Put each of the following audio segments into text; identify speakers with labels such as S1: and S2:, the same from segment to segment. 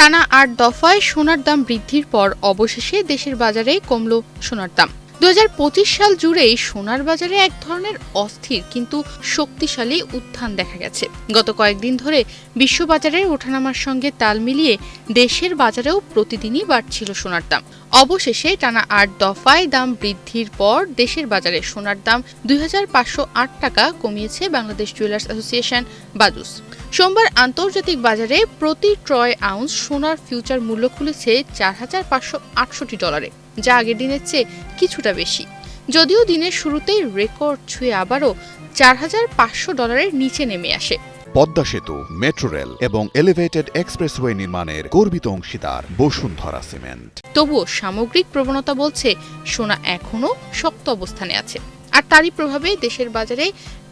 S1: টানা ৮ দফায় সোনার দাম বৃদ্ধির পর অবশেষে দেশের বাজারে কমল সোনার দাম। ২০২৫ সাল জুড়েই সোনার বাজারে এক ধরনের অস্থির কিন্তু শক্তিশালী উত্থান দেখা গেছে। গত কয়েকদিন ধরে বিশ্ববাজারের ওঠানামার সঙ্গে তাল মিলিয়ে দেশের বাজারেও প্রতিদিনই বাড়ছিল সোনার দাম। অবশেষে টানা ৮ দফায় দাম বৃদ্ধির পর দেশের বাজারে সোনার দাম ২৫০৮ টাকা কমিয়েছে বাংলাদেশ জুয়েলার্স অ্যাসোসিয়েশন বাজুস। সোমবার আন্তর্জাতিক বাজারে প্রতি ট্রয় আউন্স সোনার ফিউচার মূল্য খুলেছে $৪৫৬৮, যা আগের দিনের চেয়ে কিছুটা বেশি। যদিও দিনের শুরুতেই রেকর্ড ছুঁয়ে আবারও $৪৫০০ নিচে নেমে আসে।
S2: পদ্মা সেতু, মেট্রো রেল এবং এলিভেটেড এক্সপ্রেসওয়ে নির্মাণের গর্বিত অংশীদার বসুন্ধরা সিমেন্ট।
S1: তবুও সামগ্রিক প্রবণতা বলছে সোনা এখনও শক্ত অবস্থানে আছে, আর তারই প্রভাবে দেশের বাজারে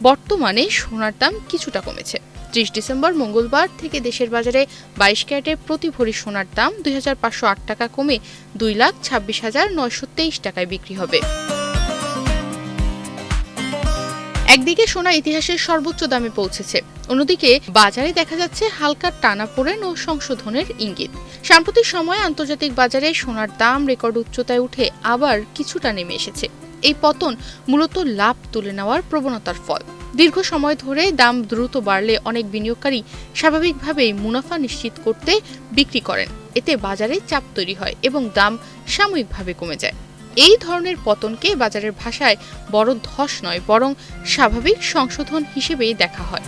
S1: বর্তমানে সোনার দাম কিছুটা কমেছে। ৩০ ডিসেম্বর মঙ্গলবার থেকে দেশের বাজারে ২২ ক্যারেটের প্রতি ভরি সোনার দাম ২৫০৮ টাকা কমে ২,২৬,৯২৩ টাকায় বিক্রি হবে। একদিকে সোনা ইতিহাসের সর্বোচ্চ দামে পৌঁছেছে, অন্যদিকে বাজারে দেখা যাচ্ছে হালকা টানাপোড়েন ও সংশোধনের ইঙ্গিত। সাম্প্রতিক সময়ে আন্তর্জাতিক বাজারে সোনার দাম রেকর্ড উচ্চতায় উঠে আবার কিছুটা নেমে এসেছে। এই পতন মূলত লাভ তুলে নেওয়ার প্রবণতার ফল। দীর্ঘ সময় ধরে দাম দ্রুত বাড়লে অনেক বিনিয়োগকারী স্বাভাবিকভাবেই মুনাফা নিশ্চিত করতে বিক্রি করেন। এতে বাজারে চাপ তৈরি হয় এবং দাম সাময়িকভাবে কমে যায়। এই ধরনের পতনকে বাজারের ভাষায় বড় ধস নয়, বরং স্বাভাবিক সংশোধন হিসেবেই দেখা হয়।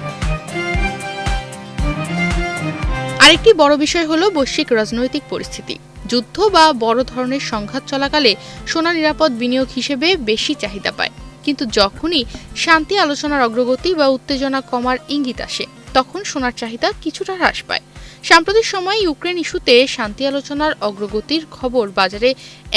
S1: আরেকটি বড় বিষয় হলো বৈশ্বিক রাজনৈতিক পরিস্থিতি। যুদ্ধ বা বড় ধরনের সংঘাত চলাকালে সোনা নিরাপদ বিনিয়োগ হিসেবে বেশি চাহিদা পায়, কিন্তু যখনই শান্তি আলোচনার অগ্রগতি বা উত্তেজনা কমার ইঙ্গিত আসে, তখন সোনার চাহিদা কিছুটা হ্রাস পায়। সাম্প্রতিক সময়ে ইউক্রেন ইস্যুতে শান্তি আলোচনার অগ্রগতির খবর বাজারে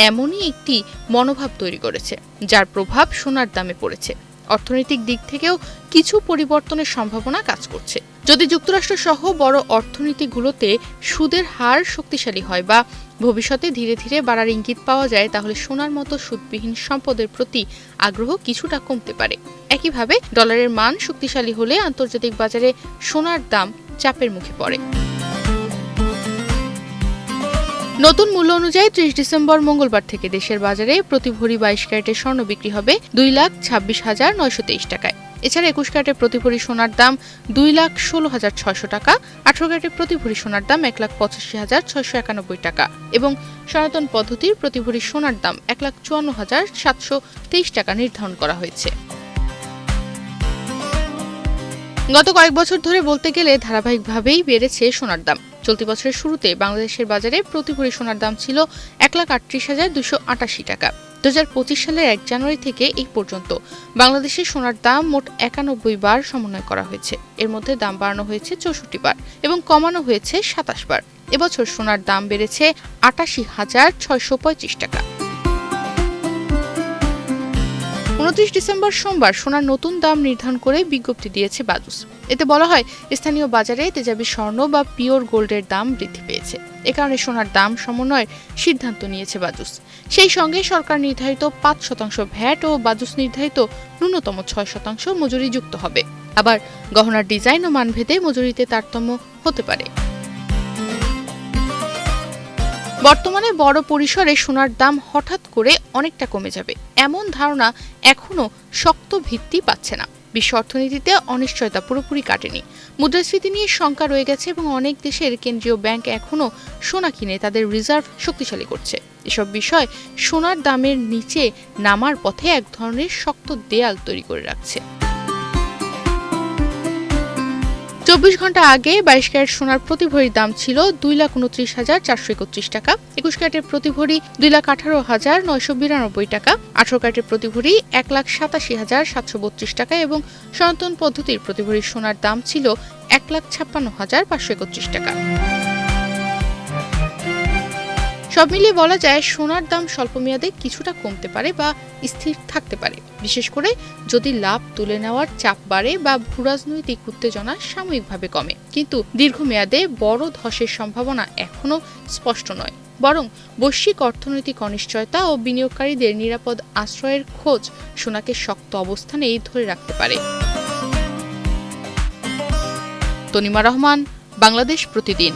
S1: এমনই একটি মনোভাব তৈরি করেছে, যার প্রভাব সোনার দামে পড়েছে। অর্থনৈতিক দিক থেকেও কিছু পরিবর্তনের সম্ভাবনা কাজ করছে। যদি যুক্তরাষ্ট্র সহ বড় অর্থনীতিগুলোতে সুদের হার শক্তিশালী হয় বা ভবিষ্যতে ধীরে ধীরে বাড়ার ইঙ্গিত পাওয়া যায়, তাহলে সোনার মতো সুদবিহীন সম্পদের প্রতি আগ্রহ কিছুটা কমতে পারে। একইভাবে ডলারের মান শক্তিশালী হলে আন্তর্জাতিক বাজারে সোনার দাম চাপের মুখে পড়ে। নতুন মূল্য অনুযায়ী ৩০ ডিসেম্বর মঙ্গলবার থেকে দেশের বাজারে প্রতি ভরি ২২ ক্যারেটের স্বর্ণ বিক্রি হবে ২,২৬,৯২৩ টাকায়। এছাড়া ২১ ক্যারেটের প্রতি ভরি সোনার দাম ২,১৬,৬০০ টাকা, ১৮ ক্যারেটের প্রতি ভরি সোনার দাম ১,৮৫,৬৯১ টাকা এবং সনাতন পদ্ধতির প্রতি ভরি সোনার দাম ১,৫৪,৭২৩ টাকা নির্ধারণ করা হয়েছে। গত কয়েক বছর ধরে বলতে গেলে ধারাবাহিকভাবেই বেড়েছে সোনার দাম। চলতি বছরের শুরুতে বাংলাদেশের বাজারে প্রতি ভরি সোনার দাম ছিল ১,৩৮,২৮৮ টাকা। ২০২৫ সালের ১ জানুয়ারি থেকে এই পর্যন্ত বাংলাদেশের সোনার দাম মোট ৯১ বার সমন্বয় করা হয়েছে। এর মধ্যে দাম বাড়ানো হয়েছে ৬৪ বার এবং কমানো হয়েছে ২৭ বার। এবছর সোনার দাম বেড়েছে ৮৮,৬৩৫ টাকা। ২৯ ডিসেম্বর সোমবার সোনার নতুন দাম নির্ধারণ করে বিজ্ঞপ্তি দিয়েছে বাজুস। এতে বলা হয়, স্থানীয় বাজারে তেজাবি স্বর্ণ বা পিওর গোল্ডের দাম বৃদ্ধি পেয়েছে। এ কারণে সোনার দাম সমন্বয়ের সিদ্ধান্ত নিয়েছে বাজুস। সেই সঙ্গে সরকার নির্ধারিত ৫% ভ্যাট ও বাজুস নির্ধারিত ন্যূনতম ৬% মজুরি যুক্ত হবে। আবার গহনার ডিজাইন ও মানভেদে মজুরিতে তারতম্য হতে পারে। বর্তমানে বড় পরিসরে সোনার দাম হঠাৎ করে অনেকটা কমে যাবে, এমন ধারণা এখনও শক্ত ভিত্তি পাচ্ছে না। বিশ্ব অর্থনীতিতে অনিশ্চয়তা পুরোপুরি কাটেনি। মুদ্রাস্ফীতি নিয়ে শঙ্কা রয়ে গেছে এবং অনেক দেশের কেন্দ্রীয় ব্যাংক এখনও সোনা কিনে তাদের রিজার্ভ শক্তিশালী করছে। এসব বিষয় সোনার দামের নিচে নামার পথে এক ধরনের শক্ত দেয়াল তৈরি করে রাখছে। ২৪ ঘন্টা আগে ২২ ক্যারেট সোনার প্রতি ভরির দাম ছিল ২,২৯,৪৩১ টাকা, ২১ ক্যারেটের প্রতি ভরি ২,১৮,৯৯২ টাকা, ১৮ ক্যারেটের প্রতি ভরি ১,৮৭,৭৩২ টাকা এবং সনাতন পদ্ধতির প্রতি ভরি সোনার দাম ছিল ১,৫৬,৫৩১ টাকা। সব মিলিয়ে বলা যায়, সোনার দাম স্বল্পমেয়াদে কিছুটা কমতে পারে বা স্থির থাকতে পারে, বিশেষ করে যদি লাভ তুলে নেওয়ার চাপ বাড়ে বা ভূরাজনৈতিক উত্তেজনা সাময়িকভাবে কমে। কিন্তু দীর্ঘমেয়াদে বড় ধসের সম্ভাবনা এখনও স্পষ্ট নয়, বরং বৈশ্বিক অর্থনৈতিক অনিশ্চয়তা ও বিনিয়োগকারীদের নিরাপদ আশ্রয়ের খোঁজ সোনাকে শক্ত অবস্থানেই ধরে রাখতে পারে। তনিমা রহমান, বাংলাদেশ প্রতিদিন।